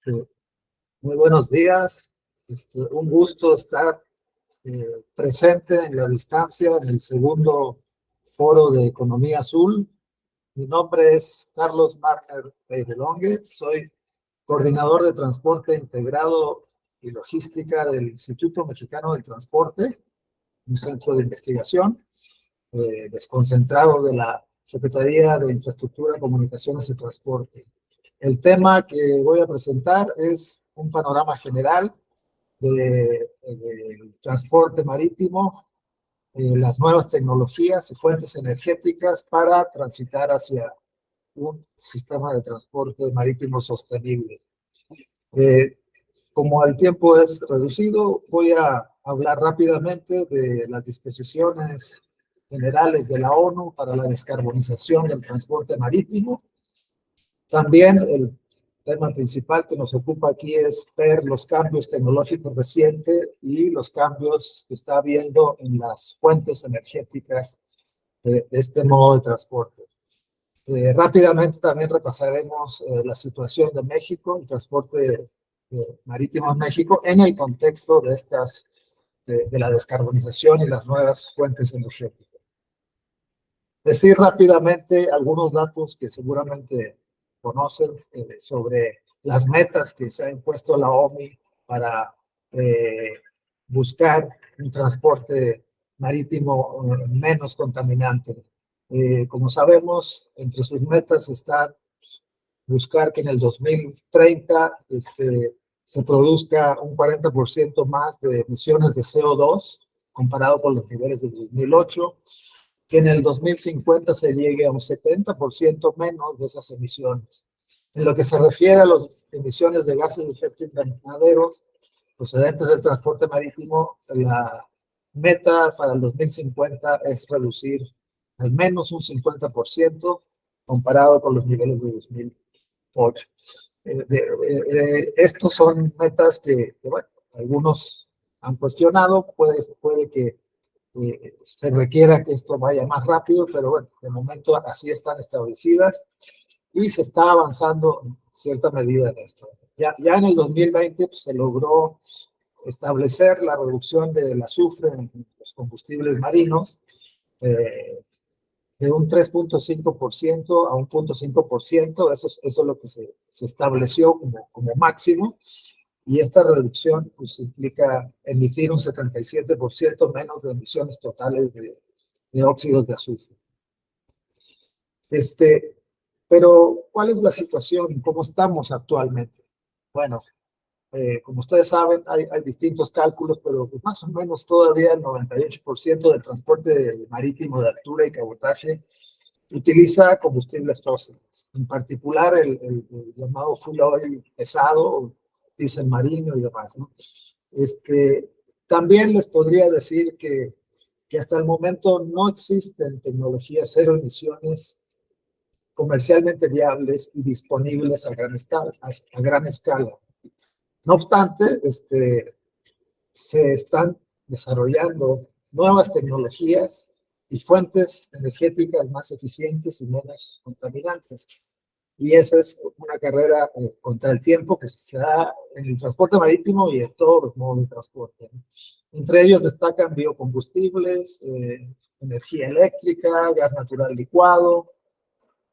Sí. Muy buenos días. Un gusto estar presente en la distancia en el segundo foro de Economía Azul. Mi nombre es Carlos Marner Peirelongue. Soy coordinador de transporte integrado y logística del Instituto Mexicano del Transporte, un centro de investigación desconcentrado de la Secretaría de Infraestructura, Comunicaciones y Transporte. El tema que voy a presentar es un panorama general del transporte marítimo, las nuevas tecnologías y fuentes energéticas para transitar hacia un sistema de transporte marítimo sostenible. Como el tiempo es reducido, voy a hablar rápidamente de las disposiciones generales de la ONU para la descarbonización del transporte marítimo. También el tema principal que nos ocupa aquí es ver los cambios tecnológicos recientes y los cambios que está habiendo en las fuentes energéticas de este modo de transporte. Rápidamente también repasaremos la situación de México, el transporte marítimo en México, en el contexto de de la descarbonización y las nuevas fuentes energéticas. Decir rápidamente algunos datos que seguramente conocen sobre las metas que se ha impuesto la OMI para buscar un transporte marítimo menos contaminante. Como sabemos, entre sus metas está buscar que en el 2030 se produzca un 40% más de emisiones de CO2 comparado con los niveles de 2008, que en el 2050 se llegue a un 70% menos de esas emisiones. En lo que se refiere a las emisiones de gases de efecto invernadero procedentes del transporte marítimo, la meta para el 2050 es reducir al menos un 50% comparado con los niveles de 2008. Estos son metas que, bueno, algunos han cuestionado, puede que se requiera que esto vaya más rápido, pero bueno, de momento así están establecidas y se está avanzando en cierta medida en esto. Ya en el 2020 pues, se logró establecer la reducción del azufre en los combustibles marinos de un 3.5% a un 0.5%, eso es lo que se estableció como máximo, y esta reducción pues, implica emitir un 77% menos de emisiones totales de óxidos de azufre. Pero, ¿cuál es la situación? ¿Cómo estamos actualmente? Bueno, como ustedes saben, hay distintos cálculos, pero pues más o menos todavía el 98% del transporte marítimo de altura y cabotaje utiliza combustibles fósiles, en particular el llamado fuel oil pesado, diésel marino y demás, ¿no? También les podría decir que hasta el momento no existen tecnologías cero emisiones comercialmente viables y disponibles a gran escala. No obstante, se están desarrollando nuevas tecnologías y fuentes energéticas más eficientes y menos contaminantes. Y esa es una carrera contra el tiempo que se da en el transporte marítimo y en todos los modos de transporte, ¿no? Entre ellos destacan biocombustibles, energía eléctrica, gas natural licuado,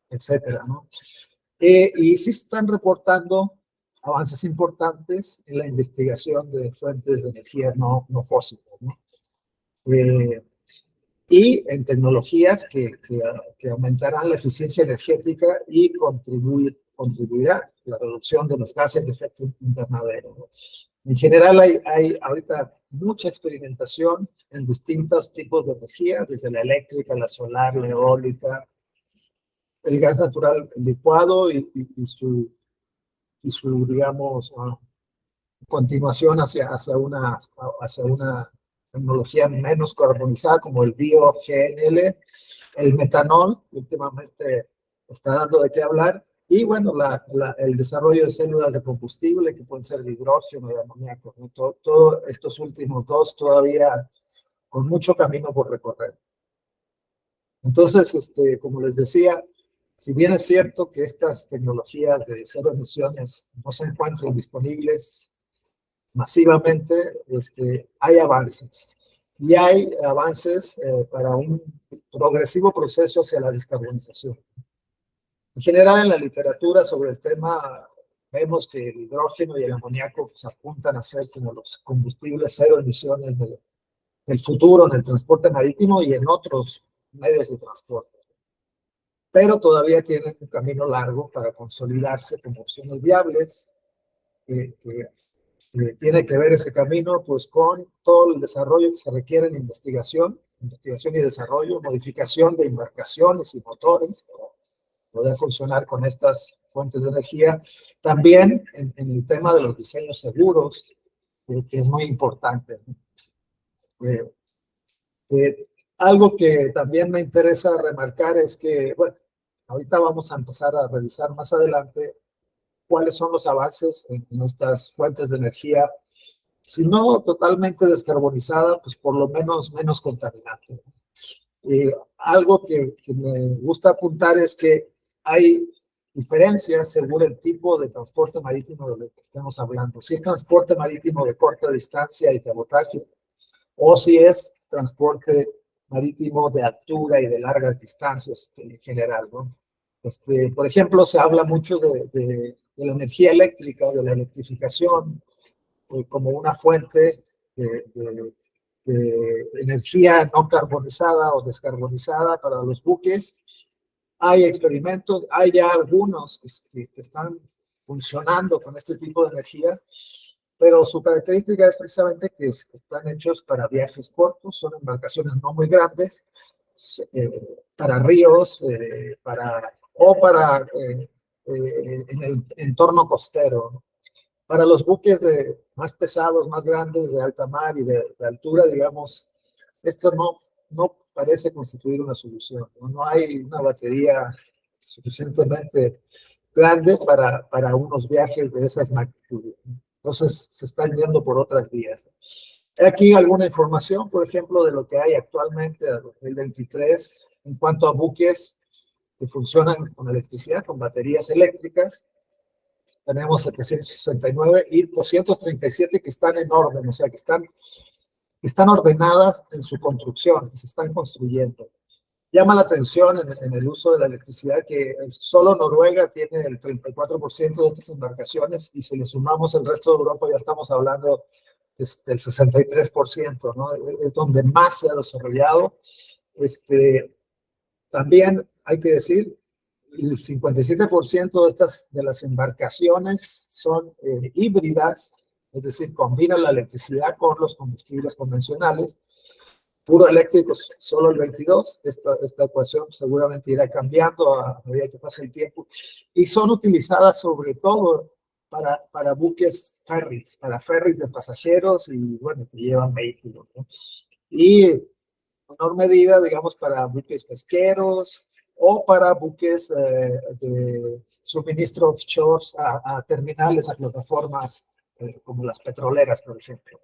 etcétera, ¿no? Y sí están reportando avances importantes en la investigación de fuentes de energía no fósiles, ¿no? Y en tecnologías que aumentarán la eficiencia energética y contribuirá a la reducción de los gases de efecto invernadero, ¿no? En general hay ahorita mucha experimentación en distintos tipos de energía, desde la eléctrica, la solar, la eólica, el gas natural licuado y su, digamos, continuación hacia una tecnología menos carbonizada como el bio-GNL, el metanol, últimamente está dando de qué hablar, y bueno, el desarrollo de células de combustible que pueden ser de hidrógeno y de amoníaco, ¿no? Todo estos últimos dos todavía con mucho camino por recorrer. Entonces, como les decía, Si bien es cierto que estas tecnologías de cero emisiones no se encuentran disponibles masivamente, hay avances. Y hay avances para un progresivo proceso hacia la descarbonización. En general, en la literatura sobre el tema, vemos que el hidrógeno y el amoníaco pues, apuntan a ser como los combustibles cero emisiones del futuro en el transporte marítimo y en otros medios de transporte. Pero todavía tienen un camino largo para consolidarse como opciones viables, que tiene que ver ese camino pues con todo el desarrollo que se requiere en investigación y desarrollo, modificación de embarcaciones y motores para poder funcionar con estas fuentes de energía. También en el tema de los diseños seguros, que es muy importante. Algo que también me interesa remarcar es que, bueno, ahorita vamos a empezar a revisar más adelante cuáles son los avances en estas fuentes de energía, si no totalmente descarbonizada, pues por lo menos menos contaminante. Algo que me gusta apuntar es que hay diferencias según el tipo de transporte marítimo de lo que estamos hablando. Si es transporte marítimo de corta distancia y cabotaje, o si es transporte marítimo de altura y de largas distancias en general, ¿no? Por ejemplo, se habla mucho de la energía eléctrica, de la electrificación, como una fuente de energía no carbonizada o descarbonizada para los buques. Hay experimentos, hay ya algunos que están funcionando con este tipo de energía, pero su característica es precisamente que están hechos para viajes cortos, son embarcaciones no muy grandes, para ríos, o para en el entorno costero. Para los buques más pesados, más grandes, de alta mar y de altura, digamos, esto no parece constituir una solución. No hay una batería suficientemente grande para unos viajes de esas magnitudes. Entonces, se están yendo por otras vías. Aquí alguna información, por ejemplo, de lo que hay actualmente a 2023 en cuanto a buques que funcionan con electricidad, con baterías eléctricas. Tenemos 769 y 237 que están en orden, o sea, que están ordenadas en su construcción, que se están construyendo. Llama la atención en el uso de la electricidad que solo Noruega tiene el 34% de estas embarcaciones, y si le sumamos el resto de Europa ya estamos hablando del 63%, ¿no? Es donde más se ha desarrollado. También hay que decir, el 57% de las embarcaciones son híbridas, es decir, combinan la electricidad con los combustibles convencionales. Puro eléctrico, solo el 22%. Esta ecuación seguramente irá cambiando a medida que pase el tiempo. Y son utilizadas sobre todo para buques ferries, para ferries de pasajeros y, bueno, que llevan vehículos, ¿no? Y en menor medida, digamos, para buques pesqueros o para buques de suministro offshore a terminales, a plataformas como las petroleras, por ejemplo.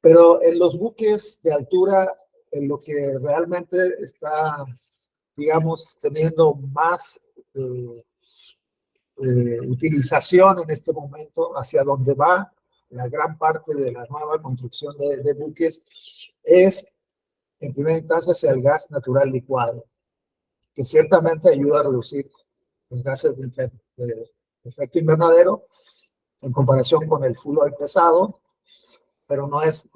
Pero en los buques de altura, en lo que realmente está, digamos, teniendo más utilización en este momento, hacia donde va la gran parte de la nueva construcción de buques, es en primera instancia hacia el gas natural licuado, que ciertamente ayuda a reducir los gases de efecto invernadero en comparación con el fuel oil pesado, pero no es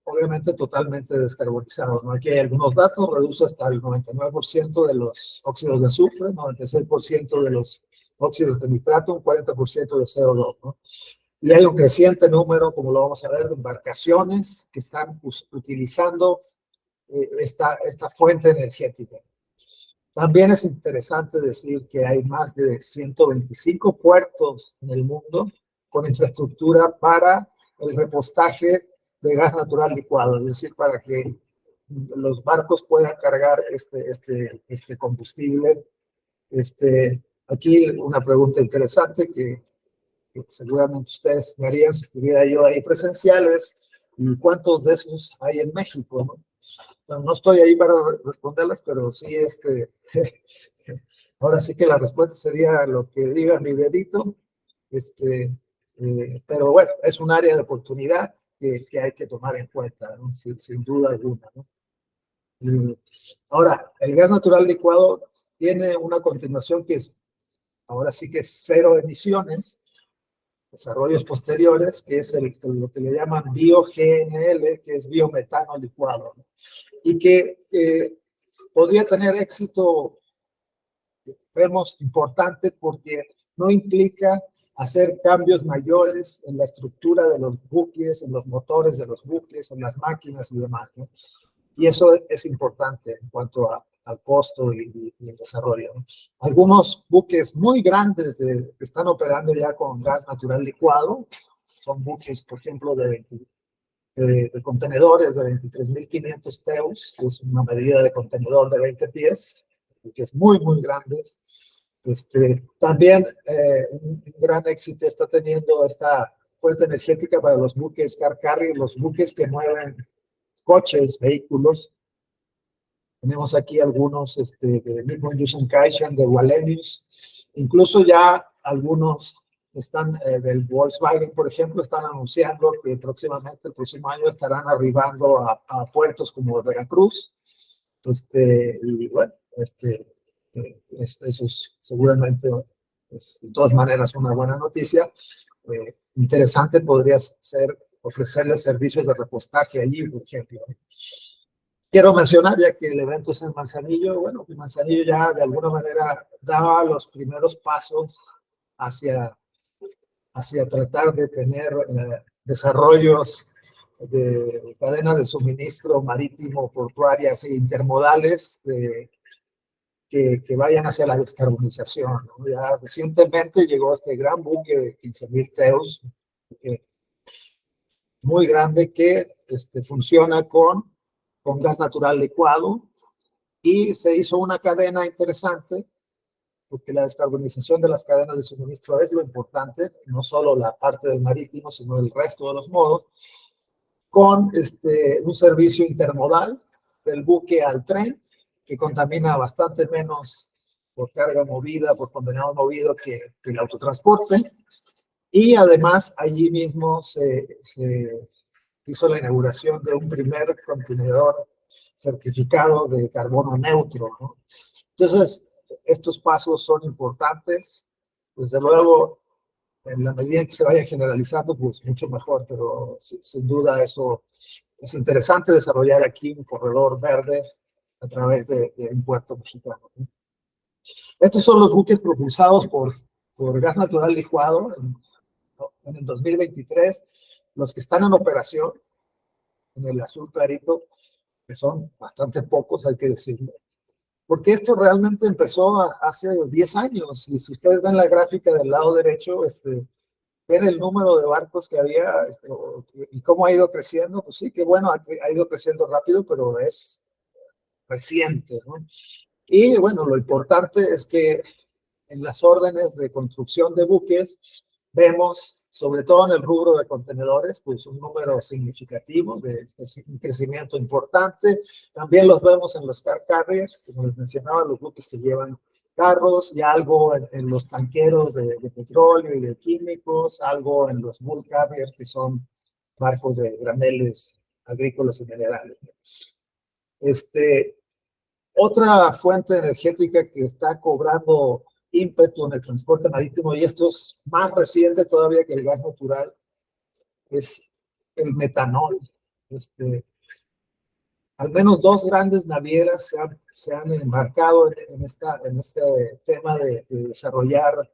obviamente totalmente descarbonizado, ¿no? Aquí hay algunos datos, reduce hasta el 99% de los óxidos de azufre, 96% de los óxidos de nitrato, un 40% de CO2, ¿no? Y hay un creciente número, como lo vamos a ver, de embarcaciones que están utilizando esta fuente energética. También es interesante decir que hay más de 125 puertos en el mundo con infraestructura para el repostaje de gas natural licuado, es decir, para que los barcos puedan cargar este combustible. Aquí una pregunta interesante que seguramente ustedes me harían si estuviera yo ahí presenciales: ¿y cuántos de esos hay en México, no? Bueno, no estoy ahí para responderlas, pero sí, ahora sí que la respuesta sería lo que diga mi dedito, pero bueno, es un área de oportunidad que hay que tomar en cuenta, ¿no? Sin duda alguna, ¿no? Ahora, el gas natural licuado tiene una continuación que es, ahora sí que es cero emisiones, desarrollos posteriores, que es lo que le llaman bio-GNL, que es biometano licuado, ¿no? Y que podría tener éxito, vemos, importante porque no implica hacer cambios mayores en la estructura de los buques, en los motores de los buques, en las máquinas y demás, ¿no? Y eso es importante en cuanto al costo y el desarrollo, ¿no? Algunos buques muy grandes que están operando ya con gas natural licuado, son buques, por ejemplo, de contenedores de 23.500 TEUs, que es una medida de contenedor de 20 pies, que es muy, muy grandes. También un gran éxito está teniendo esta fuente energética para los buques car carrier, los buques que mueven coches, vehículos. Tenemos aquí algunos de Nippon Yusen Kaishan, de Wallenius, incluso ya algunos están del Volkswagen, por ejemplo, están anunciando que próximamente, el próximo año, estarán arribando a puertos como Veracruz. Y bueno, eso es seguramente, de todas maneras, una buena noticia. Interesante podría ser ofrecerles servicios de repostaje allí, por ejemplo. Quiero mencionar, ya que el evento es en Manzanillo, bueno, que Manzanillo ya de alguna manera daba los primeros pasos hacia tratar de tener desarrollos de cadenas de suministro marítimo, portuarias e intermodales que vayan hacia la descarbonización, ¿no? Ya recientemente llegó este gran buque de 15.000 TEUs, muy grande, que funciona con gas natural licuado, y se hizo una cadena interesante, porque la descarbonización de las cadenas de suministro es lo importante, no solo la parte del marítimo, sino el resto de los modos, con un servicio intermodal del buque al tren, que contamina bastante menos por carga movida, por contenedor movido, que el autotransporte. Y además allí mismo se hizo la inauguración de un primer contenedor certificado de carbono neutro, ¿no? Entonces, estos pasos son importantes. Desde luego, en la medida en que se vaya generalizando, pues mucho mejor, pero sin duda eso es interesante, desarrollar aquí un corredor verde a través de un puerto mexicano, ¿no? Estos son los buques propulsados por gas natural licuado en el 2023, los que están en operación en el azul clarito, que son bastante pocos, hay que decirlo, porque esto realmente empezó hace 10 años, y si ustedes ven la gráfica del lado derecho, ver el número de barcos que había, y cómo ha ido creciendo, pues sí, que bueno, ha ido creciendo rápido, pero es reciente, ¿no? Y bueno, lo importante es que en las órdenes de construcción de buques vemos, sobre todo en el rubro de contenedores, pues un número significativo de un crecimiento importante. También los vemos en los car carriers, como les mencionaba, los buques que llevan carros, y algo en los tanqueros de petróleo y de químicos, algo en los bulk carriers, que son barcos de graneles agrícolas y minerales. Otra fuente energética que está cobrando ímpetu en el transporte marítimo, y esto es más reciente todavía que el gas natural, es el metanol. Al menos 2 grandes navieras se han embarcado en este tema de desarrollar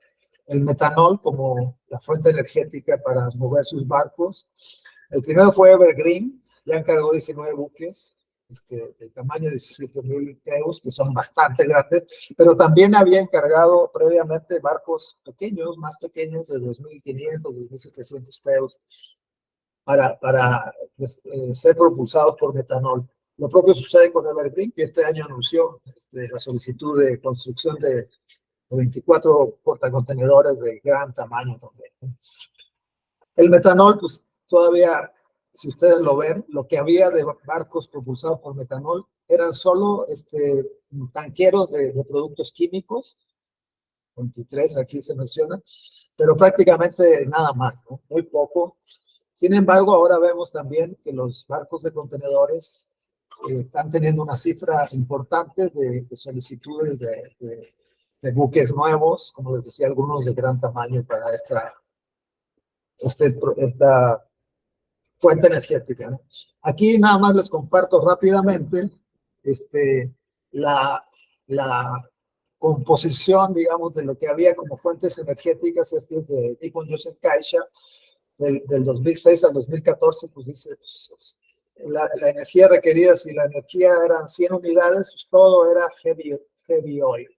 el metanol como la fuente energética para mover sus barcos. El primero fue Evergreen, ya encargó 19 buques, del tamaño de 17.000 TEUs, que son bastante grandes, pero también había encargado previamente barcos pequeños, más pequeños, de 2.500, 2.700 TEUs, para ser propulsados por metanol. Lo propio sucede con Evergreen, que este año anunció la solicitud de construcción de 24 portacontenedores de gran tamaño también. El metanol, pues todavía si ustedes lo ven, lo que había de barcos propulsados por metanol eran solo tanqueros de productos químicos, 23 aquí se menciona, pero prácticamente nada más, ¿no? Muy poco. Sin embargo, ahora vemos también que los barcos de contenedores están teniendo una cifra importante de solicitudes de buques nuevos, como les decía, algunos de gran tamaño para esta fuente energética, ¿no? Aquí nada más les comparto rápidamente la composición, digamos, de lo que había como fuentes energéticas. Este es de Nippon Yusen Kaisha, del 2006 al 2014, pues dice, pues, la energía requerida, si la energía eran 100 unidades, pues todo era heavy oil.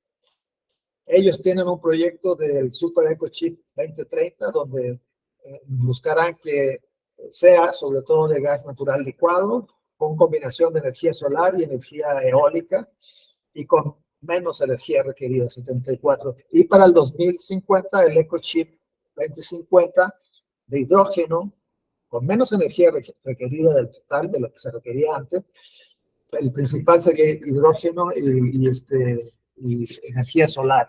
Ellos tienen un proyecto del Super Eco Chip 2030, donde buscarán que sea sobre todo de gas natural licuado, con combinación de energía solar y energía eólica, y con menos energía requerida, 74. Y para el 2050, el Eco Chip 2050 de hidrógeno, con menos energía requerida del total de lo que se requería antes. El principal sería hidrógeno y energía solar.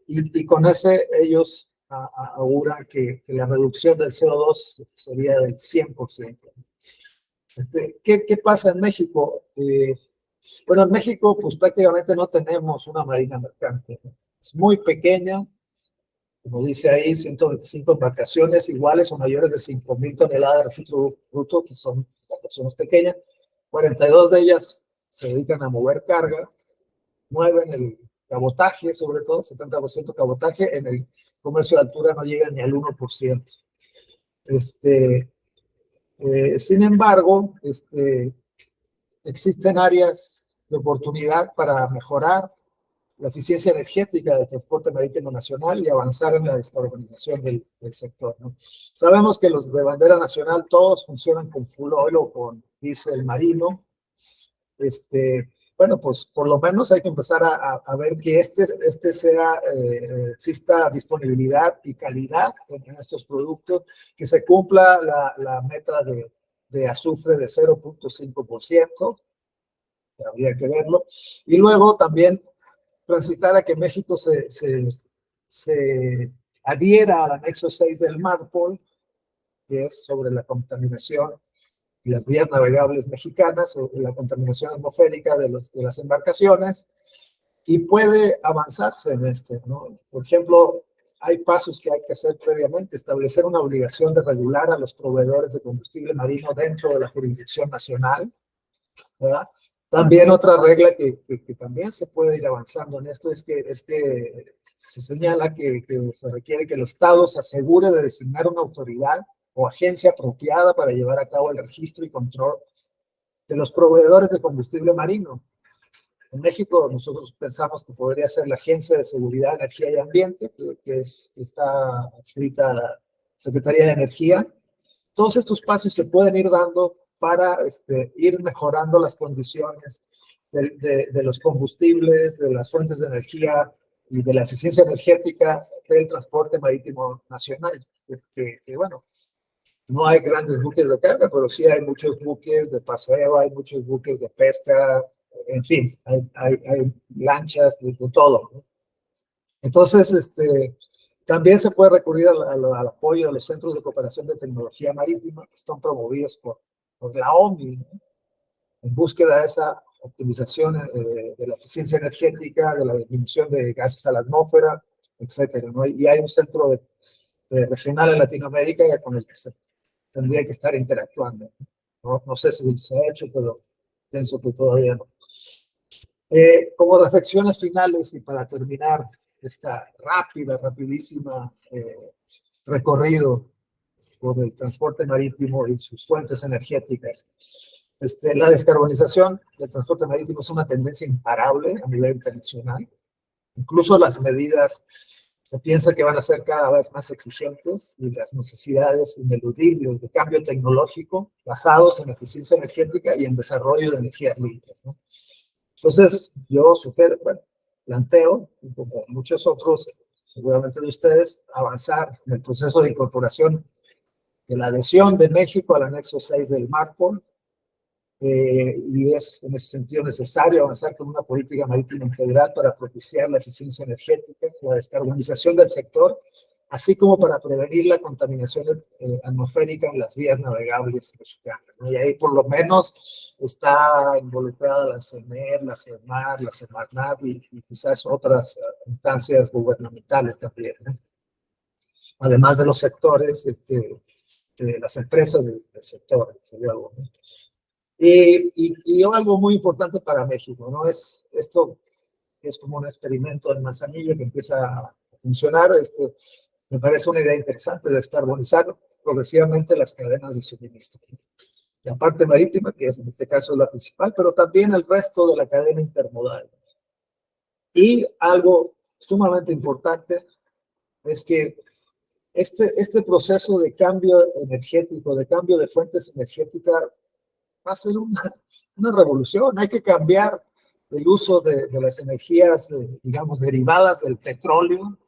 Y con ese ellos auguran que la reducción del CO2 sería del 100%. ¿Qué pasa en México? Bueno, en México pues prácticamente no tenemos una marina mercante, ¿no? Es muy pequeña, como dice ahí, 125 embarcaciones iguales o mayores de 5,000 toneladas de registro bruto, que son embarcaciones pequeñas. 42 de ellas se dedican a mover carga, mueven el cabotaje, sobre todo, 70% cabotaje. En el comercio de altura no llega ni al 1%. Sin embargo, existen áreas de oportunidad para mejorar la eficiencia energética del transporte marítimo nacional y avanzar en la descarbonización del sector, ¿no? Sabemos que los de bandera nacional todos funcionan con full oil o con diésel marino. Bueno, pues por lo menos hay que empezar a ver que exista disponibilidad y calidad en estos productos, que se cumpla la meta de azufre de 0,5%, habría que verlo, y luego también transitar a que México se adhiera al anexo 6 del MARPOL, que es sobre la contaminación y las vías navegables mexicanas, o la contaminación atmosférica de las embarcaciones, y puede avanzarse en esto, ¿no? Por ejemplo, hay pasos que hay que hacer previamente: establecer una obligación de regular a los proveedores de combustible marino dentro de la jurisdicción nacional, ¿verdad? También otra regla que también se puede ir avanzando en esto es que se señala que se requiere que el Estado se asegure de designar una autoridad o agencia apropiada para llevar a cabo el registro y control de los proveedores de combustible marino. En México nosotros pensamos que podría ser la Agencia de Seguridad, Energía y Ambiente, que está adscrita a la Secretaría de Energía. Todos estos pasos se pueden ir dando para ir mejorando las condiciones de los combustibles, de las fuentes de energía y de la eficiencia energética del transporte marítimo nacional. Bueno, no hay grandes buques de carga, pero sí hay muchos buques de paseo, hay muchos buques de pesca, en fin, hay lanchas, de todo, ¿no? Entonces, también se puede recurrir al apoyo de los centros de cooperación de tecnología marítima, que están promovidos por la OMI, ¿no? En búsqueda de esa optimización de la eficiencia energética, de la disminución de gases a la atmósfera, etcétera, ¿no? Y hay un centro regional en Latinoamérica con el que se tendría que estar interactuando, ¿no? No sé si se ha hecho, pero pienso que todavía no. Como reflexiones finales y para terminar esta rapidísima recorrido por el transporte marítimo y sus fuentes energéticas. La descarbonización del transporte marítimo es una tendencia imparable a nivel internacional. Incluso las medidas se piensa que van a ser cada vez más exigentes, y las necesidades ineludibles de cambio tecnológico basados en eficiencia energética y en desarrollo de energías limpias, ¿no? Entonces, yo planteo, como muchos otros, seguramente de ustedes, avanzar en el proceso de incorporación de la adhesión de México al anexo 6 del MARPOL, y es en ese sentido necesario avanzar con una política marítima integral para propiciar la eficiencia energética, la descarbonización del sector, así como para prevenir la contaminación atmosférica en las vías navegables mexicanas, ¿no? Y ahí por lo menos está involucrada la CENER, la CEMAR, la Semarnat y quizás otras instancias gubernamentales también, ¿no? Además de los sectores, de las empresas del sector, sería algo, ¿no? Y algo muy importante para México, ¿no? Esto es como un experimento en Manzanillo que empieza a funcionar. Me parece una idea interesante de descarbonizar progresivamente las cadenas de suministro. La parte marítima, que es, en este caso es la principal, pero también el resto de la cadena intermodal. Y algo sumamente importante es que este proceso de cambio energético, de cambio de fuentes energéticas, va a ser una revolución. Hay que cambiar el uso de las energías, digamos, derivadas del petróleo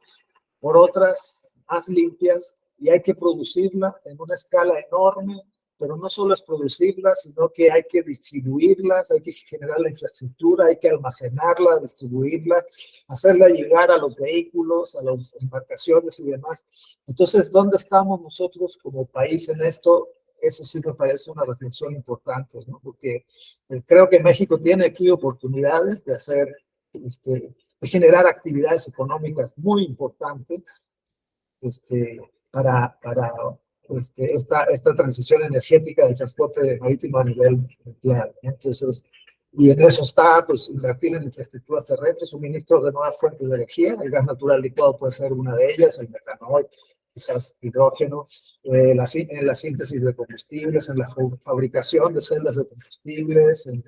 por otras más limpias, y hay que producirla en una escala enorme, pero no solo es producirlas, sino que hay que distribuirlas, hay que generar la infraestructura, hay que almacenarla, distribuirla, hacerla llegar a los vehículos, a las embarcaciones y demás. Entonces, ¿dónde estamos nosotros como país en esto? Eso sí me parece una reflexión importante, ¿no? Porque creo que México tiene aquí oportunidades de hacer, de generar actividades económicas muy importantes, para esta transición energética del transporte marítimo a nivel mundial, ¿no? Entonces, y en eso está, pues, invertir en infraestructuras terrestres, suministro de nuevas fuentes de energía. El gas natural licuado puede ser una de ellas, el metanol, quizás hidrógeno, en la síntesis de combustibles, en la fabricación de celdas de combustibles, en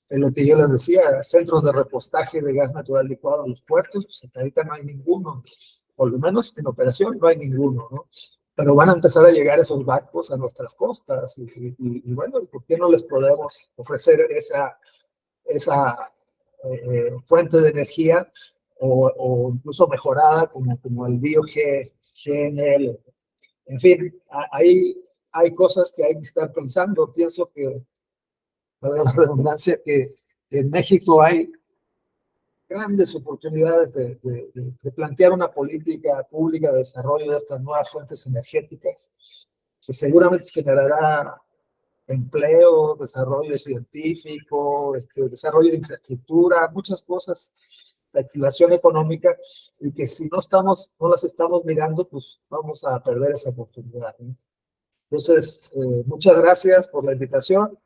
lo que yo les decía, centros de repostaje de gas natural licuado en los puertos. Pues ahorita no hay ninguno, por lo menos en operación no hay ninguno, ¿no? Pero van a empezar a llegar esos barcos a nuestras costas, y bueno, ¿por qué no les podemos ofrecer esa fuente de energía, o incluso mejorada, como el GNL? En fin, ahí hay cosas que hay que estar pensando. Pienso que, la redundancia, que en México hay grandes oportunidades de plantear una política pública de desarrollo de estas nuevas fuentes energéticas, que seguramente generará empleo, desarrollo científico, desarrollo de infraestructura, muchas cosas, de activación económica, y que si no las estamos mirando, pues vamos a perder esa oportunidad, ¿no? Entonces, muchas gracias por la invitación.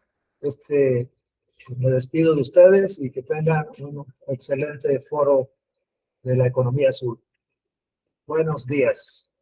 Me despido de ustedes y que tengan un excelente foro de la economía azul. Buenos días.